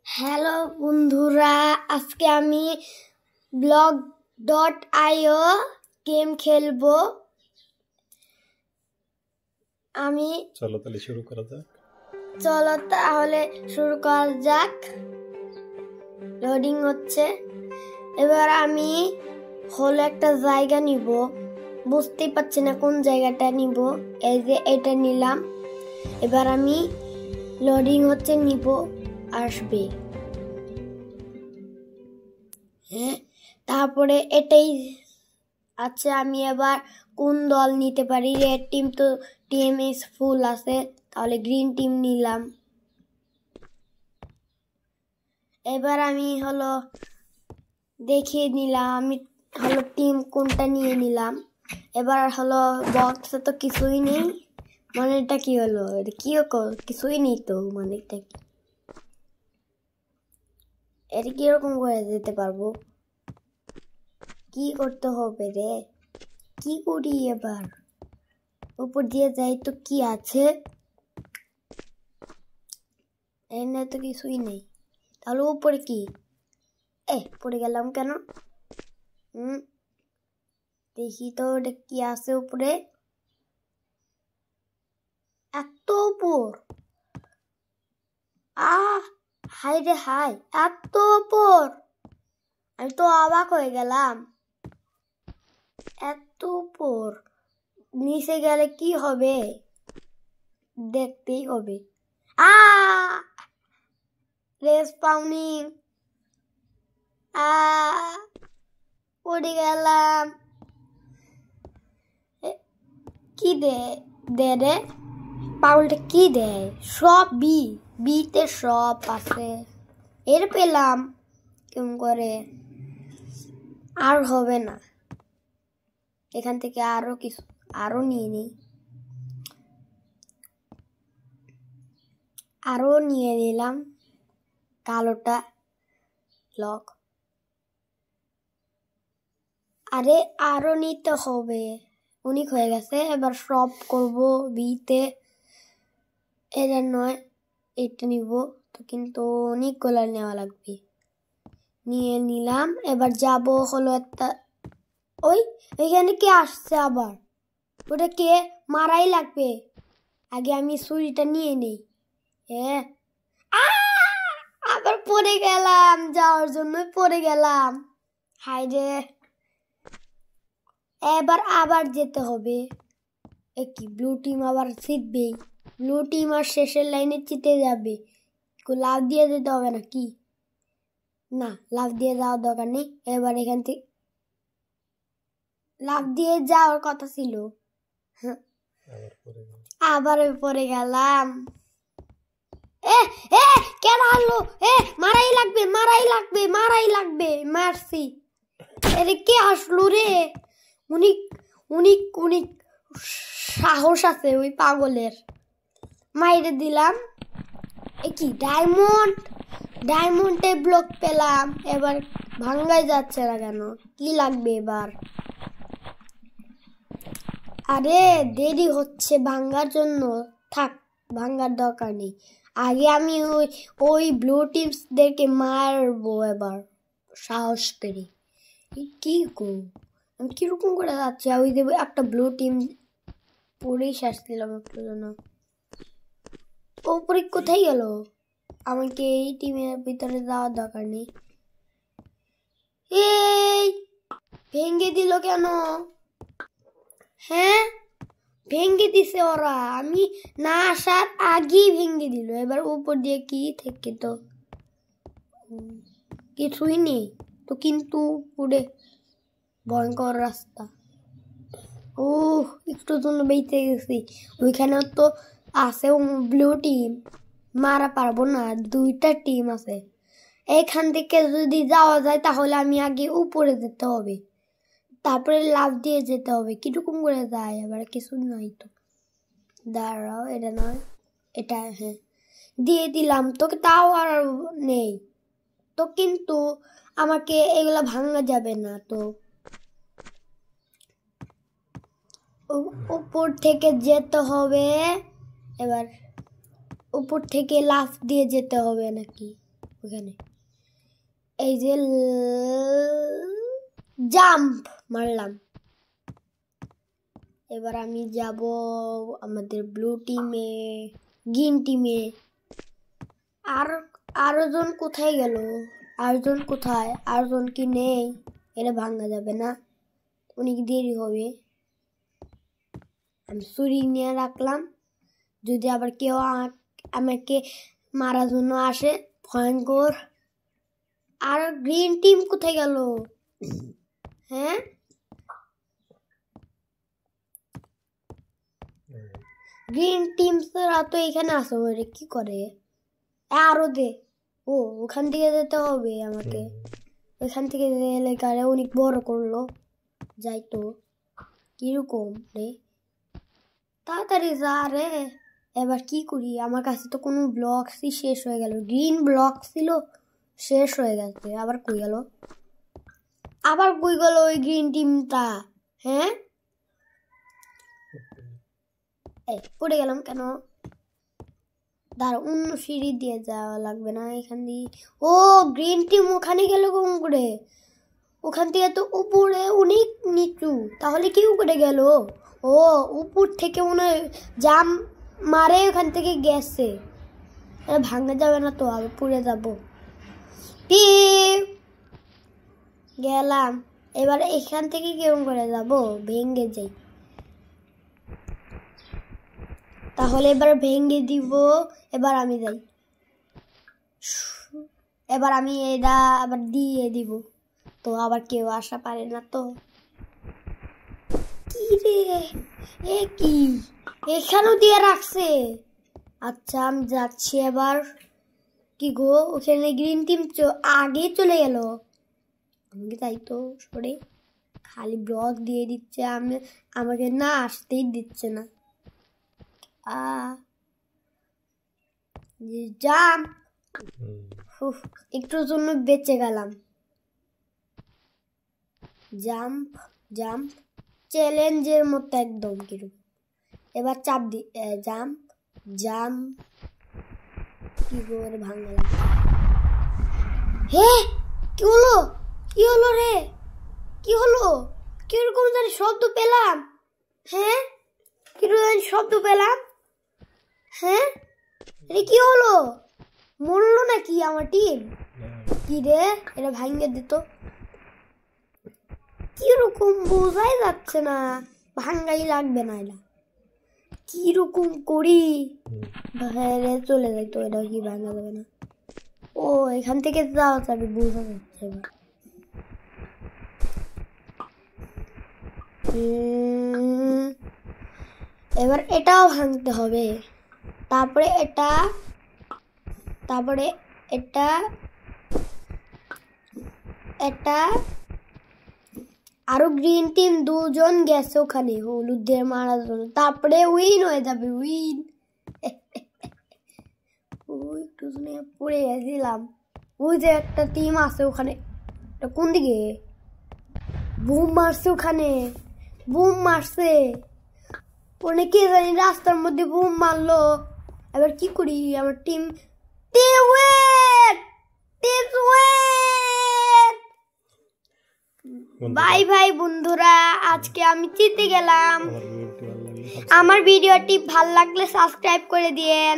Hello বন্ধুরা, আজকে আমি blog.io গেম খেলবো। চলো তাহলে শুরু করা যাক। লোডিং হচ্ছে। এবার আমি হলো একটা জায়গা নিব, বুঝতেই পারছি না কোন জায়গাটা নিব। এই যে এটা নিলাম। এবার আমি লোডিং হচ্ছে, নিব, আসবে। হ্যাঁ, তারপরে এটাই আচ্ছা, আমি এবার কোন দল নিতে পারি? রেড টিম তো টিএমএস ফুল আছে, তাহলে গ্রিন টিম নিলাম। এবার আমি হলো দেখিয়ে নিলাম আমি হলো টিম কোনটা নিয়ে নিলাম। এবার হলো বক্সে তো কিছুই নেই, মানে এটা কি হলো? এটা কি কিছুই নেই তো, মানে এটা কি? এটা কিরকম করে যেতে পারবো? কি করতে হবে রে? কি করি এবার? উপর দিয়ে যাই তো কি আছে? এনে তো কিছুই নেই, তাহলে উপরে কি? পড়ে গেলাম কেন? দেখি তো ওটা কি আছে উপরে। এত উপর! হাই রে হাই, এত উপর! আমি তো অবাক হয়ে গেলাম। এত উপর নিচে গেলে কি হবে দেখতেই হবে। রেসপাউনিং, পড়ে গেলাম। কি দে রে পাগলটা? কি দেয়? সব বিতে সব আছে। এর পেলাম কেমন করে? আর হবে না, এখান থেকে আরো নিয়ে নিই। আরো নিয়ে নিলাম কালোটা লক। আরে আরো নিতে হবে, অনেক হয়ে গেছে। এবার সব করব বিতে। এটা নয়, এটা নিব তো, কিন্তু অনেকগুলো নেওয়া লাগবে। নিয়ে নিলাম। এবার যাব হলো একটা, ওইখানে কে আসছে আবার? ওটা কে? মারাই লাগবে। আগে আমি ছুরিটা নিয়ে নেই। আবার পড়ে গেলাম, যাওয়ার জন্য পড়ে গেলাম। হাই রে, এবার আবার যেতে হবে। কি ব্লু টিম আবার জিতবে? ব্লু টিম আর শেষের লাইনে জিতে যাবে। লাভ দিয়ে যেতে হবে না কি? না, লাভ দিয়ে যাওয়ার দরকার নেই। এবার এখান থেকে লাভ দিয়ে যাওয়ার কথা ছিল, আবার পড়ে গেলাম। কেন আনলো? মারাই লাগবে। মারছি। এরে কে আসলো রে? উনিক সাহস আছে ওই পাগলের। মাইরে দিলাম। কি ডায়মন্ডে ব্লক পেলাম। এবার ভাঙ্গাই যাচ্ছে না কেন? কি লাগবে এবার? আরে দেরি হচ্ছে ভাঙ্গার জন্য। থাক, ভাঙ্গার দরকার নেই। আগে আমি ওই ব্লু টিমসদেরকে মারবো এবার সাহস করে। কি গো, আমি কিরকম করে যাচ্ছি? ওই দেবো একটা ব্লু টিম পরেই শেষ দিলাম একটু জন্য। ওপরে কোথায় গেল? আমাকে এই টিমের ভিতরে যাওয়ার দরকার নেই। ভেঙে দিল কেন? ভেঙে দিছে ওরা, আমি না আসার আগেই ভেঙে দিল। এবার উপর দিয়ে কি থেকে তো কিছুই নেই তো, কিন্তু পুরে ভয়ঙ্কর রাস্তা। একটু জন্য বেঁচে গেছি। ওইখানে তো আছে ব্লু টিম, মারা পারবো না, দুইটা টিম আছে। এখান থেকে যদি যাওয়া যায় তাহলে আমি আগে উপরে যেতে হবে, তারপরে লাফ দিয়ে যেতে হবে। কিরকম করে যায় আবার? কিছু নাই তো। দাঁড়াও, এটা নয়, এটা। দিয়ে দিলাম তোকে, তাও আর নেই তো, কিন্তু আমাকে এগুলা ভাঙা যাবে না তো। উপর থেকে যেতে হবে। এবার উপর থেকে লাফ দিয়ে যেতে হবে নাকি ওখানে? এই যে জাম্প মারলাম। এবার আমি যাব আমাদের ব্লু টিমে, গ্রিন টিমে। আরো জন কোথায় গেল? আরজন কোথায়? আরজন কি নেই? এটা ভাঙা যাবে না, অনেক দেরি হবে। আমি ছুরি নিয়ে রাখলাম, যদি আবার কেউ আমাকে মারার জন্য আসে ভয়ঙ্কর। আর গ্রিন টিম কোথায় গেল? হ্যাঁ, গ্রিন টিম তো এখানে আসো, ওরে কি করে? আরো দে। ও ওখান থেকে যেতে হবে আমাকে। ওখান থেকে গেলে গাড়ি অনেক বড় করলো, যাই তো। কিরকম রে? তাড়াতাড়ি যা রে। এবার কি করি? আমার কাছে তো কোনো ব্লকসই শেষ হয়ে গেল। গ্রিন ব্লক ছিল, শেষ হয়ে গেছে। আবার কই গেল? আবার কই গেল ওই গ্রিন টিমটা? হ্যাঁ, এই পড়ে গেলাম কেন? দাঁড়া, অন্য সিঁড়ি দিয়ে যাওয়া লাগবে না, এখান দিয়ে। ও গ্রিন টিম ওখানে গেল কোন করে? ওখান থেকে তো উপরে অনেক নিচু, তাহলে কি করে গেল? ও উপর থেকে মনে হয় জাম মারে ওখান থেকে গেছে। ভাঙা যাবে না তো, আবার পড়ে যাব। গেলাম। এবার এখান থেকে কেমন করে যাব? ভেঙে যাই তাহলে। এবার ভেঙে দিব। এবার আমি যাই। এবার আমি এটা আবার দিয়ে দিব, তো আবার কেউ আসা পারে না তো। কি রে, এ কি এখানেও দিয়ে রাখছে? আচ্ছা আমি যাচ্ছি এবার। কি গো, ওখানে গ্রিন টিম আগে চলে গেল। আমাকে তাই তো সরে খালি ব্লক দিয়ে দিচ্ছে, আমাকে না আসতেই দিচ্ছে না। জাম, একটুর জন্য বেঁচে গেলাম। জাম্প জাম্প চ্যালেঞ্জের মতো একদম কিরকম। এবার চাপ দি, জাম্প জাম্প। কি করে ভাঙা? হে, কি হলো? কি হলো রে? কি হলো? কিরকম জানি শব্দ পেলাম। হ্যাঁ, কিরকম জানি শব্দ পেলাম। হ্যাঁ, এটা কি হলো? মরলো নাকি আমার টিম? কি রে, এটা ভাঙে দিত কিরকম বোঝাই যাচ্ছে না। ভাঙ্গাই লাগবে না, এটা কিরকম করি? বাইরে চলে যাই তো, এটা কি ভাঙা যাবে না? ও এখান থেকে যাওয়া যাবে, বোঝা যাচ্ছে। এবার এটাও ভাঙতে হবে, তারপরে এটা, তারপরে এটা, এটা। আরো গ্রিন টিম দুজন গেছে ওখানে হলুদের মারার জন্য, তারপরে উইন হয়ে যাবে, উইন। ওই একটু পড়ে গেছিলাম। ওই যে একটা টিম আছে ওখানে, কোন দিকে? বুম মারছে ওখানে, বুম মারছে। অনেকে জানি রাস্তার মধ্যে বুম মারলো। এবার কি করি? আমার টিম বাই ভাই বন্ধুরা, আজকে আমি জিতে গেলাম। আমার ভিডিওটি ভালো লাগলে সাবস্ক্রাইব করে দিয়েন।